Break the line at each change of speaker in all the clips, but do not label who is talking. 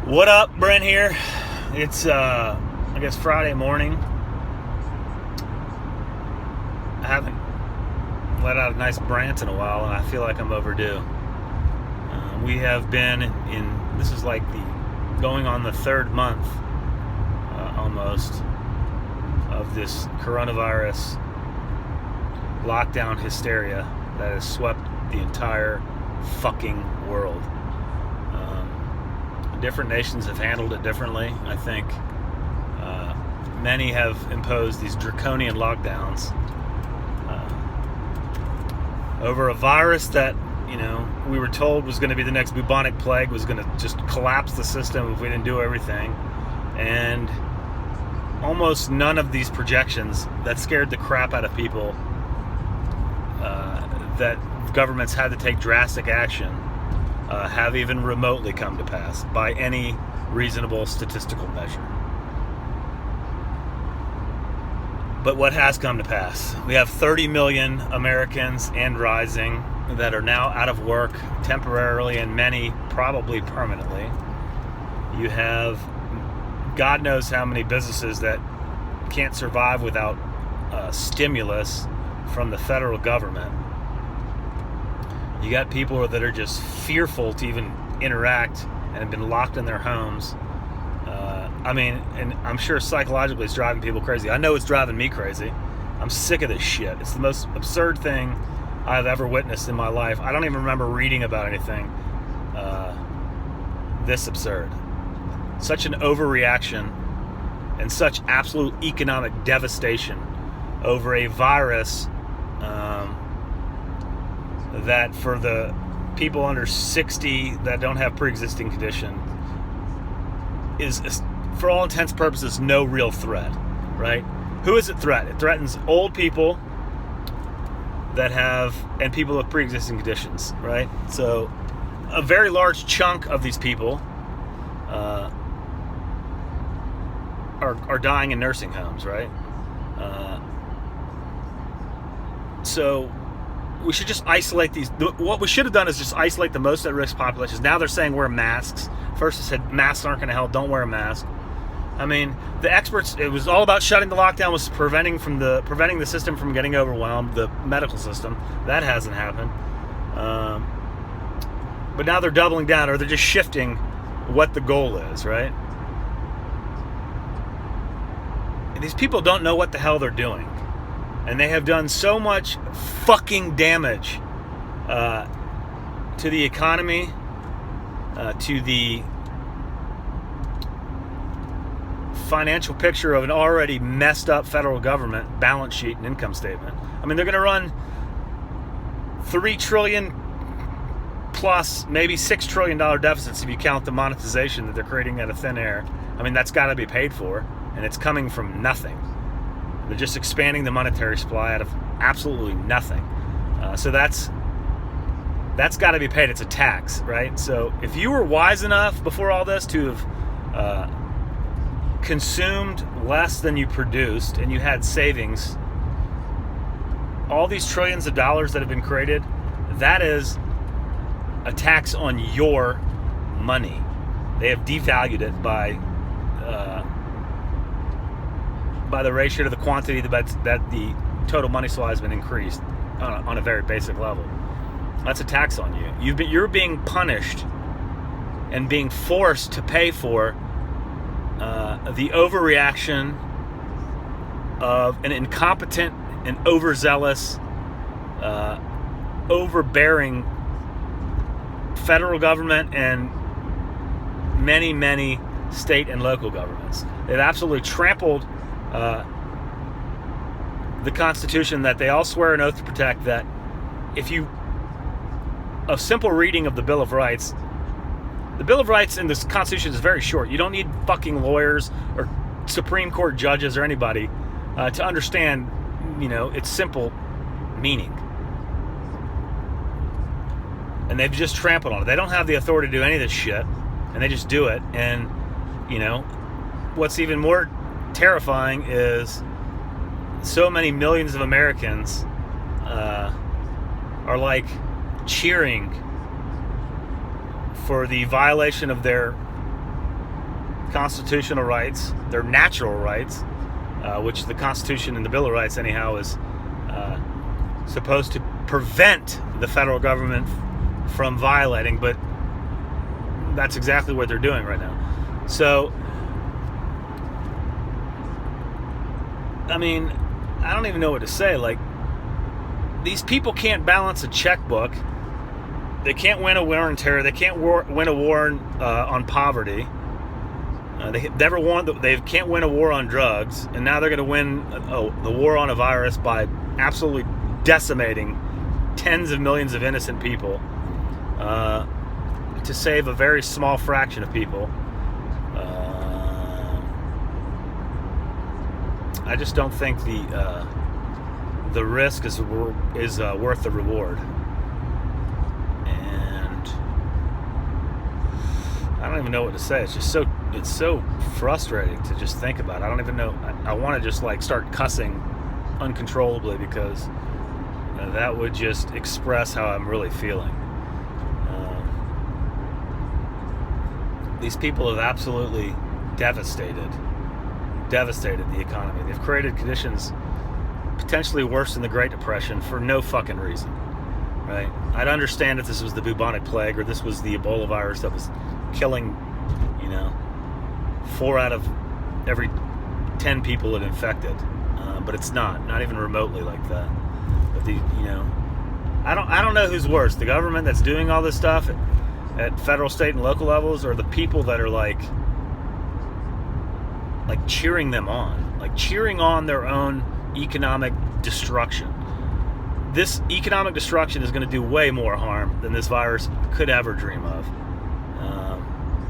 What up, Brent here? It's, I guess Friday morning. I haven't let out a nice brant in a while, and I feel like I'm overdue. We have been this is like going on the third month, almost, of this coronavirus lockdown hysteria that has swept the entire fucking world. Different nations have handled it differently. I think many have imposed these draconian lockdowns over a virus that, we were told was going to be the next bubonic plague, was going to just collapse the system if we didn't do everything. And almost none of these projections that scared the crap out of people, that governments had to take drastic action, have even remotely come to pass by any reasonable statistical measure. But what has come to pass? We have 30 million Americans and rising that are now out of work temporarily, and many probably permanently. You have God knows how many businesses that can't survive without stimulus from the federal government. You got people that are just fearful to even interact and have been locked in their homes. And I'm sure psychologically it's driving people crazy. I know it's driving me crazy. I'm sick of this shit. It's the most absurd thing I've ever witnessed in my life. I don't even remember reading about anything this absurd. Such an overreaction and such absolute economic devastation over a virus that for the people under 60 that don't have pre-existing condition is, for all intents and purposes, no real threat, right? Who is it threat? It threatens old people and people with pre-existing conditions, right? So a very large chunk of these people are dying in nursing homes, right? So we should just isolate these. What we should have done is just isolate the most at-risk populations. Now they're saying wear masks. First they said masks aren't going to help, don't wear a mask. I mean, the experts, it was all about shutting the lockdown, was preventing the system from getting overwhelmed, the medical system. That hasn't happened. But now they're doubling down, or they're just shifting what the goal is, right? And these people don't know what the hell they're doing. And they have done so much fucking damage to the economy, to the financial picture of an already messed up federal government balance sheet and income statement. I mean, they're going to run $3 trillion plus maybe $6 trillion deficits if you count the monetization that they're creating out of thin air. I mean, that's got to be paid for, and it's coming from nothing. They're just expanding the monetary supply out of absolutely nothing. So that's got to be paid. It's a tax, right? So if you were wise enough before all this to have consumed less than you produced and you had savings, all these trillions of dollars that have been created, that is a tax on your money. They have devalued it by the ratio to the quantity that the total money supply has been increased on a very basic level. That's a tax on you. You're being punished and being forced to pay for the overreaction of an incompetent and overzealous, overbearing federal government and many, many state and local governments. They've absolutely trampled the Constitution that they all swear an oath to protect. That a simple reading of the Bill of Rights, the Bill of Rights in this Constitution is very short. You don't need fucking lawyers or Supreme Court judges or anybody to understand, its simple meaning. And they've just trampled on it. They don't have the authority to do any of this shit, and they just do it. And, what's even more terrifying is so many millions of Americans are like cheering for the violation of their constitutional rights, their natural rights, which the Constitution and the Bill of Rights, anyhow, is supposed to prevent the federal government from violating, but that's exactly what they're doing right now. So, I mean, I don't even know what to say. Like, these people can't balance a checkbook. They can't win a war on terror. They can't win a war on poverty. They can't win a war on drugs, and now they're going to win the war on a virus by absolutely decimating tens of millions of innocent people to save a very small fraction of people. I just don't think the risk is worth the reward. And I don't even know what to say. It's so frustrating to just think about. I don't even know. I want to just like start cussing uncontrollably, because that would just express how I'm really feeling. These people have absolutely devastated the economy. They've created conditions potentially worse than the Great Depression for no fucking reason, right? I'd understand if this was the bubonic plague, or this was the Ebola virus that was killing, 4 out of every 10 people it infected, but it's not even remotely like that. But I don't know who's worse: the government that's doing all this stuff at federal, state, and local levels, or the people that are like cheering them on, cheering on their own economic destruction. This economic destruction is going to do way more harm than this virus could ever dream of.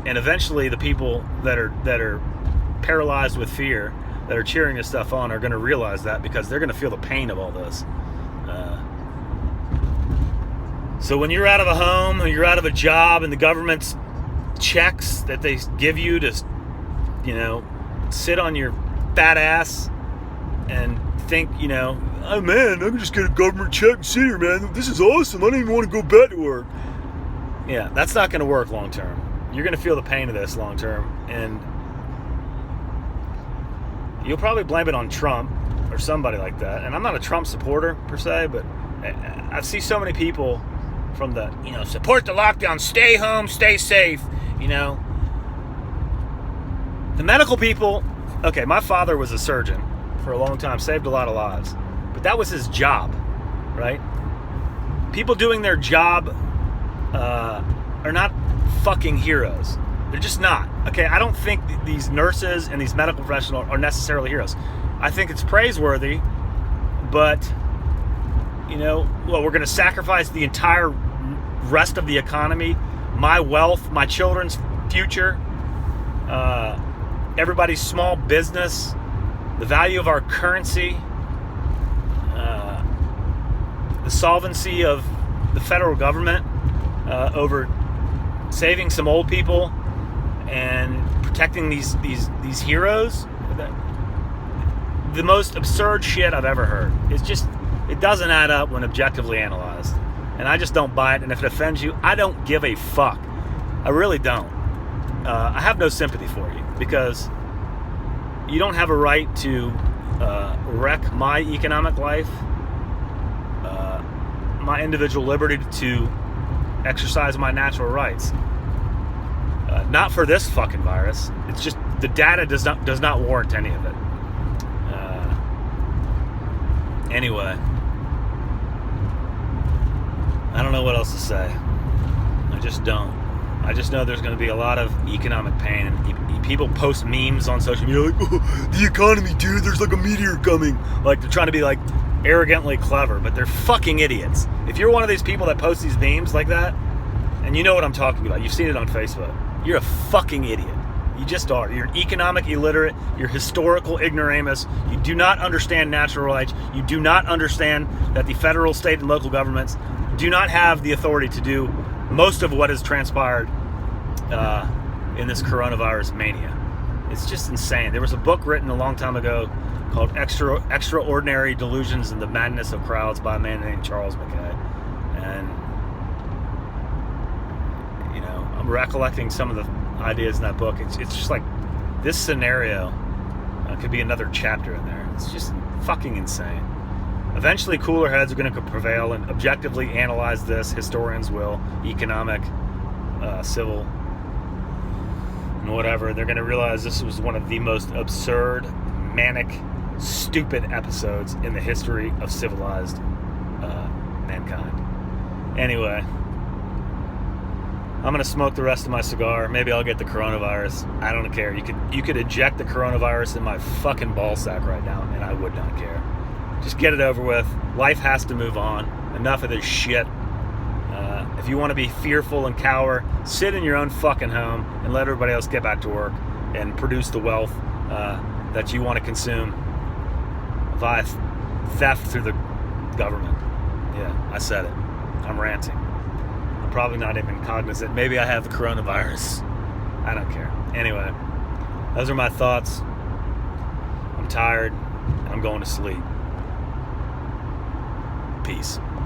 And eventually, the people that are paralyzed with fear, that are cheering this stuff on, are going to realize that, because they're going to feel the pain of all this. So when you're out of a home, or you're out of a job, and the government's checks that they give you to, sit on your fat ass and think, oh man, I can just get a government check and sit here, man. This is awesome. I don't even want to go back to work. Yeah, that's not going to work long term. You're going to feel the pain of this long term, and you'll probably blame it on Trump or somebody like that. And I'm not a Trump supporter per se, but I see so many people from the, support the lockdown, stay home, stay safe, The medical people, okay, my father was a surgeon for a long time, saved a lot of lives, but that was his job, right? People doing their job are not fucking heroes. They're just not. Okay, I don't think these nurses and these medical professionals are necessarily heroes. I think it's praiseworthy, but, we're going to sacrifice the entire rest of the economy, my wealth, my children's future, everybody's small business, the value of our currency, the solvency of the federal government over saving some old people and protecting these heroes. The most absurd shit I've ever heard. It doesn't add up when objectively analyzed. And I just don't buy it. And if it offends you, I don't give a fuck. I really don't. I have no sympathy for you, because you don't have a right to wreck my economic life, my individual liberty to exercise my natural rights. Not for this fucking virus. It's just the data does not warrant any of it. Anyway, I don't know what else to say. I just don't. I just know there's going to be a lot of economic pain, and people post memes on social media like, oh, the economy, dude, there's like a meteor coming. Like, they're trying to be like arrogantly clever, but they're fucking idiots. If you're one of these people that post these memes like that, and you know what I'm talking about, you've seen it on Facebook, you're a fucking idiot. You just are. You're economic illiterate. You're historical ignoramus. You do not understand natural rights. You do not understand that the federal, state, and local governments do not have the authority to do most of what has transpired in this coronavirus mania. It's just insane. There was a book written a long time ago called Extraordinary Delusions and the Madness of Crowds by a man named Charles Mackay. And, I'm recollecting some of the ideas in that book. It's just like This scenario could be another chapter in there. It's just fucking insane. Eventually, cooler heads are going to prevail and objectively analyze this. Historians will, economic, civil, and whatever. They're going to realize this was one of the most absurd, manic, stupid episodes in the history of civilized mankind. Anyway, I'm going to smoke the rest of my cigar. Maybe I'll get the coronavirus. I don't care. You could inject the coronavirus in my fucking ball sack right now, and I would not care. Just get it over with. Life has to move on. Enough of this shit. If you want to be fearful and cower, sit in your own fucking home and let everybody else get back to work and produce the wealth that you want to consume via theft through the government. Yeah, I said it. I'm ranting. I'm probably not even cognizant. Maybe I have the coronavirus. I don't care. Anyway, those are my thoughts. I'm tired. I'm going to sleep. Peace.